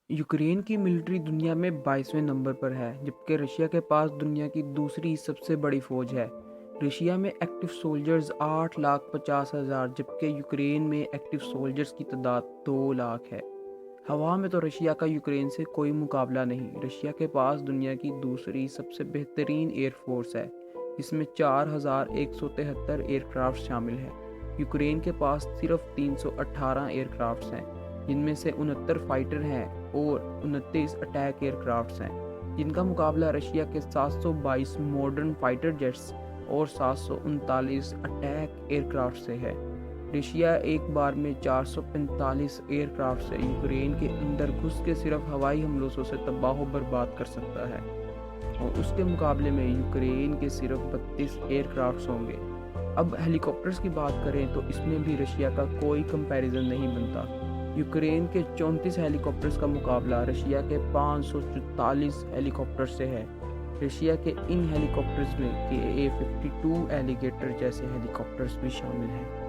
Ukraine की military दुनिया में 22वें नंबर पर है, जबकि रशिया के पास दुनिया की दूसरी सबसे बड़ी फौज है। रशिया में एक्टिव सोल्जर्स 8,50,000, जबकि यूक्रेन में एक्टिव सोल्जर्स की तादाद 2 लाख है। हवा में तो रशिया का यूक्रेन से कोई मुकाबला नहीं। रशिया के पास दुनिया की दूसरी सबसे बेहतरीन एयरफोर्स है, जिसमें 4,173 एयरक्राफ्ट शामिल हैं। यूक्रेन के पास सिर्फ 318 एयरक्राफ्ट्स हैं, जिनमें से 69 फाइटर हैं और 29 अटैक एयरक्राफ्ट्स हैं, जिनका मुकाबला रशिया के 722 मॉडर्न फाइटर जेट्स और 739 अटैक एयरक्राफ्ट से है। रशिया एक बार में 445 एयरक्राफ्ट से यूक्रेन के अंदर घुस के सिर्फ हवाई हमलों से तबाह बर्बाद कर सकता है, और उसके मुकाबले में यूक्रेन के सिर्फ 32 एयरक्राफ्ट्स होंगे। अब हेलीकॉप्टर्स की बात करें तो इसमें भी रशिया का कोई कंपैरिजन नहीं बनता। यूक्रेन के 34 हेलीकॉप्टर्स का मुकाबला रशिया के 544 हेलीकॉप्टर से है। रशिया के इन हेलीकॉप्टर्स में KA-52 एलिगेटर जैसे हेलीकॉप्टर्स भी शामिल हैं।